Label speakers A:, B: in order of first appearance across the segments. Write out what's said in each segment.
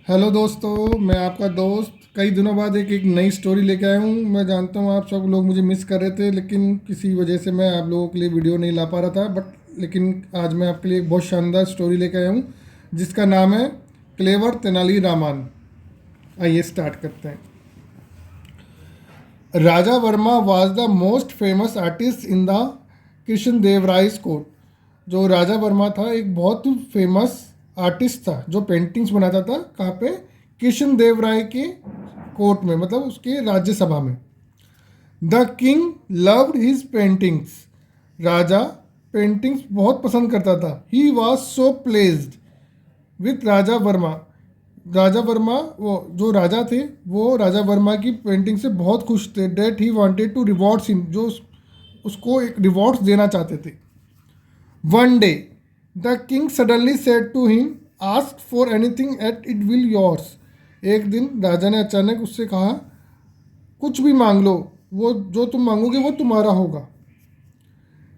A: Hello दोस्तों, मैं आपका दोस्त कई दिनों बाद एक नई स्टोरी लेके आया हूँ। मैं जानता हूँ आप सब लोग मुझे मिस कर रहे थे, लेकिन किसी वजह से मैं आप लोगों के लिए वीडियो नहीं ला पा रहा था। लेकिन आज मैं आपके लिए एक बहुत शानदार स्टोरी लेके आया हूँ जिसका नाम है क्लेवर तेनाली रामान। आइए स्टार्ट करते हैं। Raja Varma was the most famous artist in the Krishna Devaraya's court. जो राजा वर्मा था एक बहुत फेमस आर्टिस्ट था जो पेंटिंग्स बनाता था। कहाँ पे? कृष्ण देवराय के कोर्ट में, मतलब उसके राज्यसभा में। The king loved his paintings. राजा पेंटिंग्स बहुत पसंद करता था। He was so pleased with Raja Varma. Raja Varma, वो जो राजा थे, वो राजा वर्मा की पेंटिंग से बहुत खुश थे। That he wanted to rewards him, जो उसको एक रिवॉर्ड्स देना चाहते थे। One day the king suddenly said to him, ask for anything at it will yours. एक दिन राजा ने अचानक उससे कहा, कुछ भी मांग लो, वो जो तुम मांगोगे वो तुम्हारा होगा।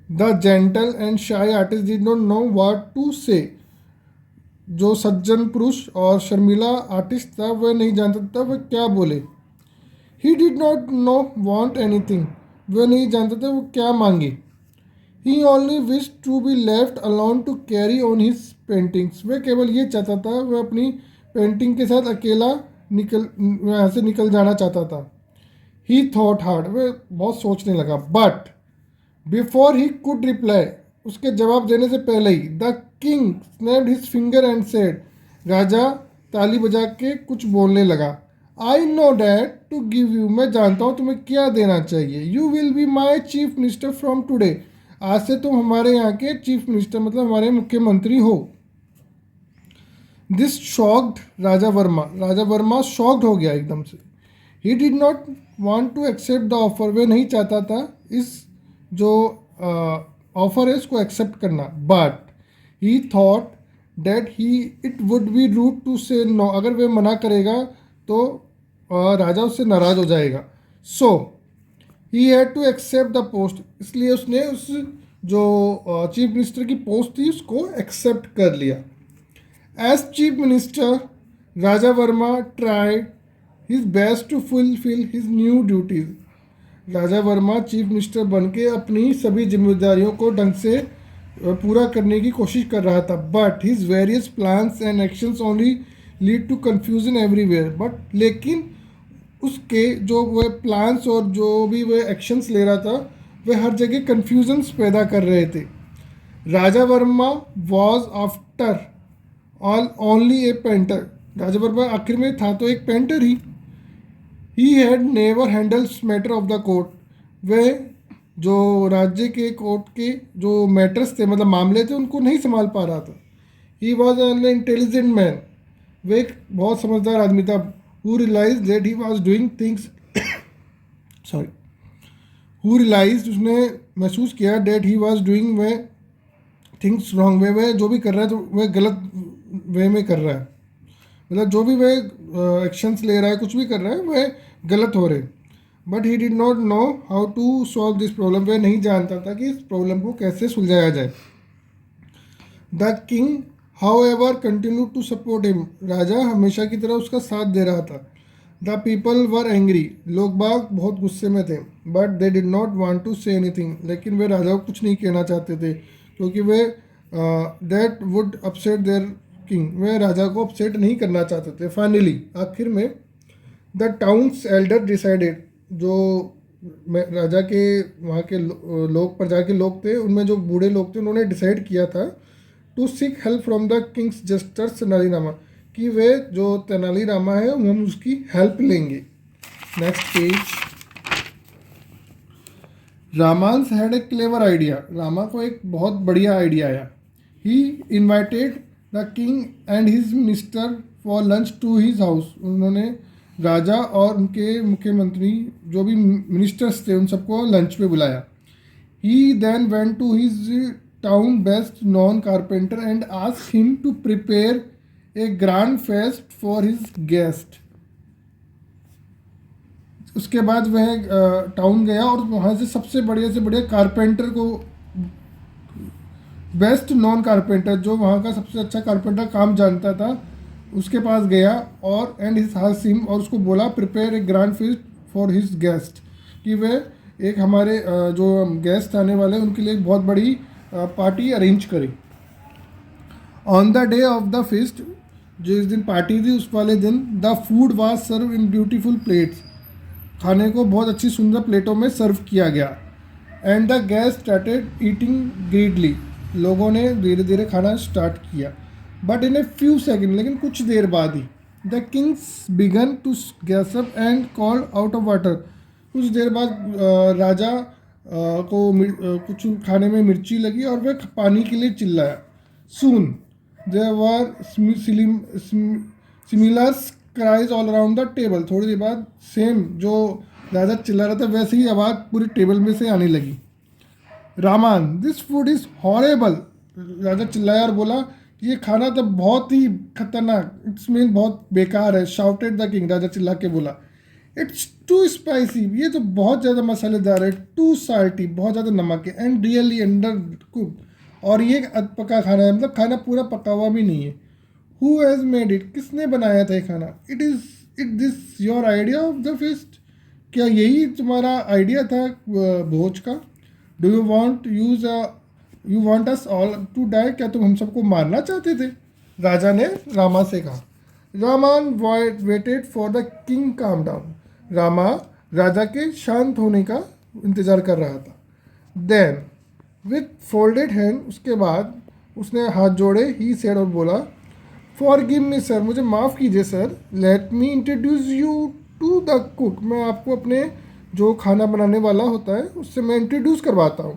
A: The gentle and shy artist did not know what to say. जो सज्जन पुरुष और शर्मिला आर्टिस्ट था वह नहीं जानता था वह क्या बोले। He did not know want anything. वह नहीं जानता था वो क्या मांगे। He only wish to be left alone to carry on his paintings. वह केवल ये चाहता था, वह अपनी पेंटिंग के साथ अकेला यहाँ से निकल जाना चाहता था। He thought hard. वह बहुत सोचने लगा। But before he could reply, उसके जवाब देने से पहले ही, the king snapped his finger and said. राजा ताली बजा के कुछ बोलने लगा। I know that to give you. मैं जानता हूँ तुम्हें क्या देना चाहिए। You will be my chief minister from today. आज से तुम हमारे यहाँ के चीफ मिनिस्टर, मतलब हमारे मुख्यमंत्री हो। This shocked Raja Varma. Raja Varma shocked हो गया एकदम से। He did not want to accept the offer. वे नहीं चाहता था इस जो ऑफर है इसको एक्सेप्ट करना। But he thought that he it would be rude to say no. अगर वे मना करेगा तो राजा उससे नाराज हो जाएगा। So he had to accept the post. इसलिए उसने उस जो चीफ मिनिस्टर की पोस्ट थी उसको एक्सेप्ट कर लिया। As chief minister Raja Verma tried his best to fulfil his new duties. Raja Verma chief minister बन के अपनी सभी जिम्मेदारियों को ढंग से पूरा करने की कोशिश कर रहा था। But his various plans and actions only lead to confusion everywhere. But लेकिन उसके जो वह प्लान्स और जो भी वह एक्शंस ले रहा था वह हर जगह कन्फ्यूजन्स पैदा कर रहे थे। Raja Varma was after all only a painter. Raja Varma आखिर में था तो एक पेंटर ही had never handles matter of the court. वह जो राज्य के कोर्ट के जो मैटर्स थे, मतलब मामले थे, उनको नहीं संभाल पा रहा था। He was an intelligent man. वह एक बहुत समझदार आदमी था। Who realize that he was doing things sorry who realize, उसने महसूस किया, that he was doing way things wrong way. वह जो भी कर रहा है तो वह गलत वे में कर रहा है। मतलब जो भी वह एक्शंस ले रहा है, कुछ भी कर रहा है, वह गलत हो रहे। But he did not know how to solve this problem. वह नहीं जानता था कि इस प्रॉब्लम को कैसे सुलझाया जाए। The king however continue to support him. राजा हमेशा की तरह उसका साथ दे रहा था। The people were angry. लोग बाग बहुत गुस्से में थे। But they did not want to say anything. लेकिन वे राजा को कुछ नहीं कहना चाहते थे क्योंकि वे that would upset their king. वे राजा को अपसेट नहीं करना चाहते थे। फाइनली आखिर में द टाउन्स एल्डर डिसाइडेड। जो राजा के वहाँ के लोग, प्रजा के लोग थे, उनमें जो बूढ़े लोग थे, उन्होंने डिसाइड किया था to seek help from the king's jester Tenali Rama, कि वे जो तेनाली रामा है हम उसकी हेल्प लेंगे। Next page. रामांस had a clever idea. Rama को एक बहुत बढ़िया आइडिया आया। He invited the king and his minister for lunch to his house. उन्होंने राजा और उनके मुख्यमंत्री जो भी मिनिस्टर्स थे उन सबको लंच पे बुलाया। He then went to his town best known carpenter and ask him to prepare a grand feast for his guest. उसके बाद वह टाउन गया और वहाँ से बढ़िया कारपेंटर को, बेस्ट नॉन कारपेंटर, जो वहाँ का सबसे अच्छा कारपेंटर काम जानता था, उसके पास गया और एंड हिज हासिम और उसको बोला prepare a grand feast for his guest, कि वह एक हमारे जो गेस्ट आने वाले हैं उनके लिए एक बहुत बड़ी पार्टी अरेंज करें। On the day of the feast, जिस दिन पार्टी थी उस वाले दिन, the food was serve in beautiful plates, खाने को बहुत अच्छी सुंदर प्लेटों में सर्व किया गया। And the guest started eating greedily, लोगों ने धीरे धीरे खाना स्टार्ट किया। But in a few second, लेकिन कुछ देर बाद ही, the kings began to gasp and called out of water, कुछ देर बाद राजा को कुछ खाने में मिर्ची लगी और वह पानी के लिए चिल्लाया। Soon there were similar cries all around the table, थोड़ी देर बाद सेम जो राजा चिल्ला रहा था वैसे ही आवाज़ पूरी टेबल में से आने लगी। रामान दिस फूड इज़ हॉरेबल, राजा चिल्लाया और बोला कि ये खाना तो बहुत ही खतरनाक, इट्स मीन बहुत बेकार है। शाउटेड द किंग, राजा चिल्ला के बोला। इट्स टू स्पाइसी, ये तो बहुत ज़्यादा मसालेदार है। टू साल्टी, बहुत ज़्यादा नमक है। एंड रियली अंडर कुक, और ये अध पका खाना है, मतलब खाना पूरा पका हुआ भी नहीं है। हु हैज़ मेड इट, किसने बनाया था ये खाना। It this your idea of the feast, क्या यही तुम्हारा आइडिया था भोज का। Do you want us all to die, क्या तुम हम सबको मारना चाहते थे, राजा ने रामा से कहा। Raman waited for the king calm down, Rama राजा के शांत होने का इंतज़ार कर रहा था। देन विथ फोल्डेड हैंड, उसके बाद उसने हाथ जोड़े, ही सेड और बोला फॉर गिव मी सर, मुझे माफ़ कीजिए sir. Let me introduce you to the cook, मैं आपको अपने जो खाना बनाने वाला होता है उससे मैं इंट्रोड्यूस करवाता हूँ।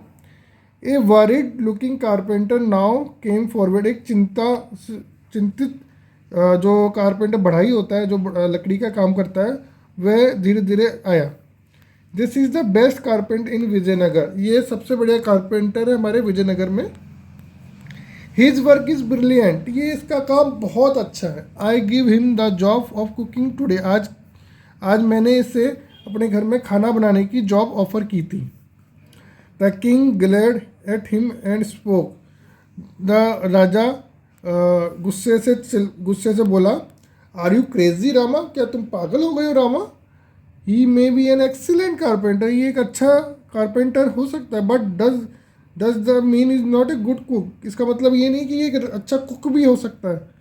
A: A worried looking carpenter now came forward, एक चिंतित जो कारपेंटर बढ़ाई होता है, जो लकड़ी का काम करता है, वह धीरे धीरे आया। This is the best carpenter in Vijayanagar, ये सबसे बढ़िया कारपेंटर है हमारे विजयनगर में। हिज वर्क इज़ ब्रिलियंट, ये इसका काम बहुत अच्छा है। I give him the job of cooking today, आज मैंने इसे अपने घर में खाना बनाने की जॉब ऑफर की थी। The king glared at him and spoke, the राजा गुस्से से बोला आर यू क्रेजी रामा, क्या तुम पागल हो गए हो Rama. He may be an excellent carpenter, ये एक अच्छा कारपेंटर हो सकता है, but does the mean is not a good cook, इसका मतलब ये नहीं कि ये एक अच्छा कुक भी हो सकता है।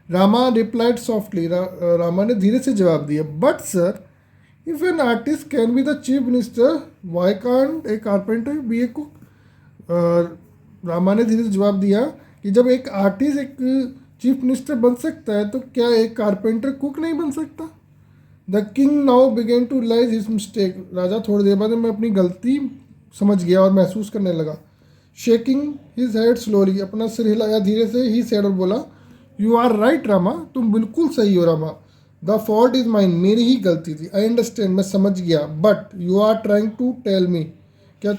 A: रामा रिप्लाइड सॉफ्टली, रामा ने धीरे से जवाब दिया। But sir if an artist can be the chief minister, why can't a carpenter be a cook. Rama ने धीरे से जवाब दिया कि जब एक आर्टिस्ट एक चीफ मिनिस्टर बन सकता है तो क्या एक कारपेंटर कुक नहीं बन सकता। The king now began to realise his mistake, राजा थोड़ी देर बाद मैं अपनी गलती समझ गया और महसूस करने लगा। शेकिंग हिज हेड स्लोली, अपना सिर हिलाया धीरे से, ही सेड और बोला यू आर राइट रामा, तुम बिल्कुल सही हो Rama. The fault is mine, मेरी ही गलती थी। आई अंडरस्टैंड, मैं समझ गया। But you are trying to tell me, क्या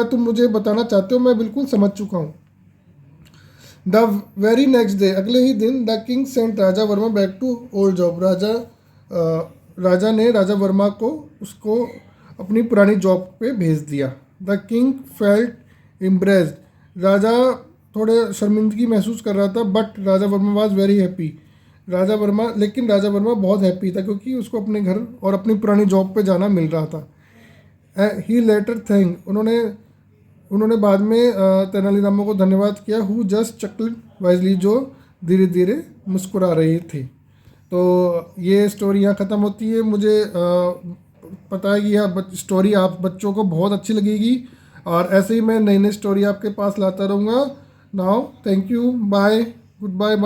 A: तुम मुझे बताना चाहते हो, मैं बिल्कुल समझ चुका हूँ। द वेरी नेक्स्ट डे, अगले ही दिन, the king sent Raja Varma back to old job, राजा ने राजा वर्मा को उसको अपनी पुरानी जॉब पे भेज दिया। द किंग फेल्ट इम्प्रेस्ड, राजा थोड़े शर्मिंदगी महसूस कर रहा था, but Raja Varma was very happy. Raja Varma बहुत हैप्पी था क्योंकि उसको अपने घर और अपनी पुरानी जॉब पे जाना मिल रहा था। ही लेटर थैंक, उन्होंने बाद में तेनालीरामा को धन्यवाद किया। हु जस्ट चक्लेड वाइजली, जो धीरे धीरे मुस्कुरा रही थी। तो ये स्टोरी यहाँ ख़त्म होती है। मुझे पता है कि यह स्टोरी आप बच्चों को बहुत अच्छी लगेगी और ऐसे ही मैं नई नई स्टोरी आपके पास लाता रहूँगा। Now thank you, bye, good bye.